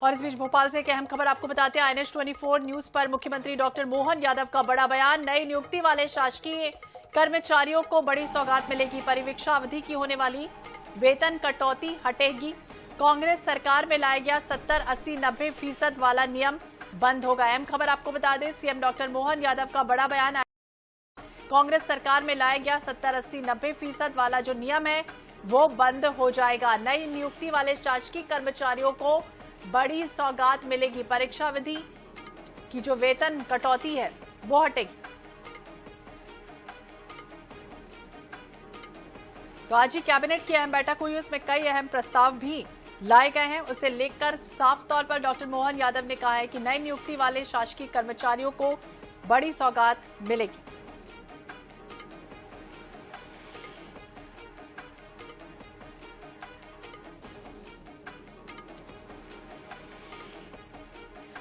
और इस बीच भोपाल से एक अहम खबर आपको बताते हैं। INS 24 न्यूज पर मुख्यमंत्री डॉक्टर मोहन यादव का बड़ा बयान। नई नियुक्ति वाले शासकीय कर्मचारियों को बड़ी सौगात मिलेगी। परिवीक्षा अवधि की होने वाली वेतन कटौती हटेगी। कांग्रेस सरकार में लाया गया 70, 80, 90% वाला नियम बंद होगा। अहम खबर आपको बता दें, सीएम डॉक्टर मोहन यादव का बड़ा बयान। कांग्रेस सरकार में लाया गया 70, 80, 90% वाला जो नियम है वो बंद हो जाएगा। नई नियुक्ति वाले शासकीय कर्मचारियों को बड़ी सौगात मिलेगी। परीक्षा अवधि की जो वेतन कटौती है वो हटेगी। तो आज ही कैबिनेट की अहम बैठक हुई, उसमें कई अहम प्रस्ताव भी लाए गए हैं। उसे लेकर साफ तौर पर डॉक्टर मोहन यादव ने कहा है कि नई नियुक्ति वाले शासकीय कर्मचारियों को बड़ी सौगात मिलेगी।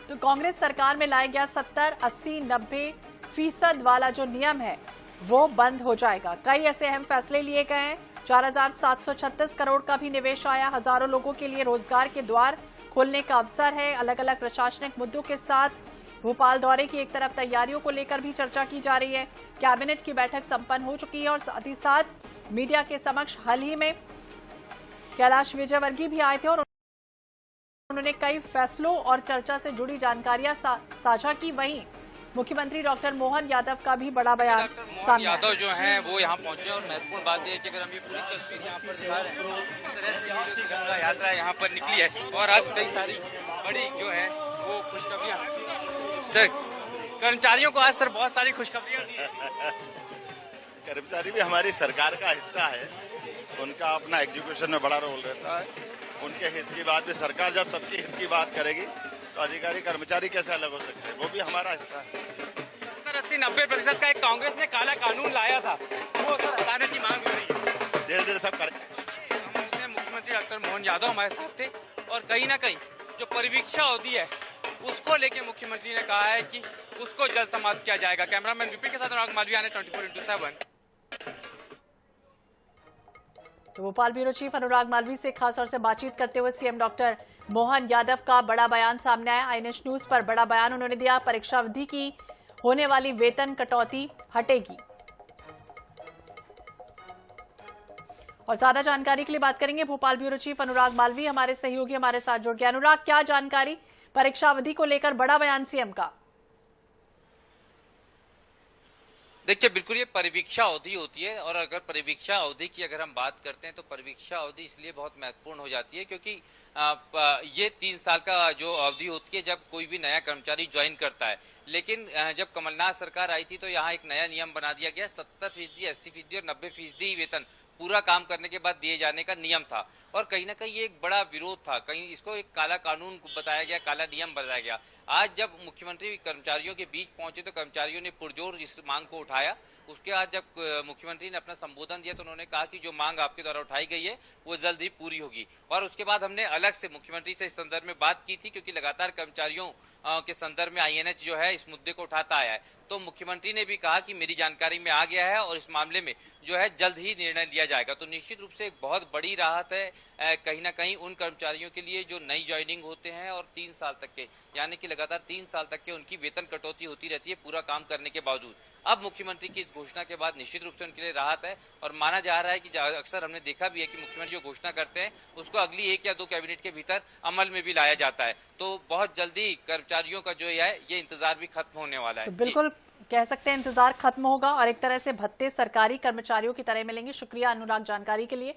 तो कांग्रेस सरकार में लाया गया 70, 80, 90% वाला जो नियम है वो बंद हो जाएगा। कई ऐसे अहम फैसले लिए गए हैं। 4,736 करोड़ का भी निवेश आया। हजारों लोगों के लिए रोजगार के द्वार खोलने का अवसर है। अलग अलग प्रशासनिक मुद्दों के साथ भोपाल दौरे की एक तरफ तैयारियों को लेकर भी चर्चा की जा रही है। कैबिनेट की बैठक संपन्न हो चुकी है और साथ ही साथ मीडिया के समक्ष हाल ही में कैलाश विजयवर्गीय भी आए थे और उन्होंने कई फैसलों और चर्चा से जुड़ी जानकारियां साझा की। वहीं मुख्यमंत्री डॉक्टर मोहन यादव का भी बड़ा बयान सामने यादव जो हैं वो यहाँ पहुंचे और महत्वपूर्ण बात यह है कि अगर हम ये पूरी तस्वीर यहाँ पर दिखा रहे हैं इस तरह से गंगा यात्रा यहाँ पर निकली है और आज कई सारी बड़ी जो है वो खुशखबरियाँ कर्मचारियों को आज सर बहुत सारी खुशखबरियाँ दी है। कर्मचारी भी हमारी सरकार का हिस्सा है, उनका अपना एग्जीक्यूशन में बड़ा रोल रहता है। उनके हित की बात भी सरकार जब सबके हित की बात करेगी तो अधिकारी कर्मचारी कैसे अलग हो सकते हैं, वो भी हमारा हिस्सा है। 80-90% का एक कांग्रेस ने काला कानून लाया था, वो हटाने की मांग हो रही है। धीरे धीरे सब करेंगे। मुख्यमंत्री डॉक्टर मोहन यादव हमारे साथ थे और कहीं ना कहीं जो परिवीक्षा अवधि है उसको लेके मुख्यमंत्री ने कहा है कि उसको जल्द समाप्त किया जाएगा। कैमरामैन विपिन के साथ अनुराग मालवीय ने 24x7। तो भोपाल ब्यूरो चीफ अनुराग मालवीय से खास तौर से बातचीत करते हुए सीएम डॉक्टर मोहन यादव का बड़ा बयान सामने आया। INS न्यूज पर बड़ा बयान उन्होंने दिया। परीक्षा अवधि की होने वाली वेतन कटौती हटेगी। और ज्यादा जानकारी के लिए बात करेंगे भोपाल ब्यूरो चीफ अनुराग मालवीय, हमारे सहयोगी हमारे साथ जुड़ गए। अनुराग, क्या जानकारी परीक्षा अवधि को लेकर बड़ा बयान सीएम का? देखिए, बिल्कुल ये परिवीक्षा अवधि होती है और अगर परिवीक्षा अवधि की अगर हम बात करते हैं तो परिवीक्षा अवधि इसलिए बहुत महत्वपूर्ण हो जाती है क्योंकि ये 3 साल का जो अवधि होती है जब कोई भी नया कर्मचारी ज्वाइन करता है। लेकिन जब कमलनाथ सरकार आई थी तो यहाँ एक नया नियम बना दिया गया। 70%, 80% और 90% वेतन पूरा काम करने के बाद दिए जाने का नियम था और कहीं ना कहीं ये एक बड़ा विरोध था। कहीं इसको एक काला कानून बताया गया, काला नियम बताया गया। आज जब मुख्यमंत्री कर्मचारियों के बीच पहुंचे तो कर्मचारियों ने पुरजोर इस मांग को उठाया। उसके बाद जब मुख्यमंत्री ने अपना संबोधन दिया तो उन्होंने कहा कि जो मांग आपके द्वारा उठाई गई है वो जल्द ही पूरी होगी। और उसके बाद हमने अलग से मुख्यमंत्री से इस संदर्भ में बात की थी क्योंकि लगातार कर्मचारियों के संदर्भ में INS जो है इस मुद्दे को उठाता आया है। तो मुख्यमंत्री ने भी कहा कि मेरी जानकारी में आ गया है और इस मामले में जो है जल्द ही निर्णय लिया जाएगा। तो निश्चित रूप से एक बहुत बड़ी राहत है कहीं ना कहीं उन कर्मचारियों के लिए जो नई ज्वाइनिंग होते हैं और 3 साल तक के, यानी कि लगातार 3 साल तक के उनकी वेतन कटौती होती रहती है पूरा काम करने के बावजूद। अब मुख्यमंत्री की इस घोषणा के बाद निश्चित रूप से उनके लिए राहत है और माना जा रहा है कि अक्सर हमने देखा भी है कि मुख्यमंत्री जो घोषणा करते हैं उसको अगली 1 या 2 कैबिनेट के भीतर अमल में भी लाया जाता है। तो बहुत जल्दी कर्मचारियों का जो है ये इंतजार भी खत्म होने वाला है। तो बिल्कुल कह सकते हैं इंतजार खत्म होगा और एक तरह से भत्ते सरकारी कर्मचारियों की तरह मिलेंगे। शुक्रिया अनुराग जानकारी के लिए।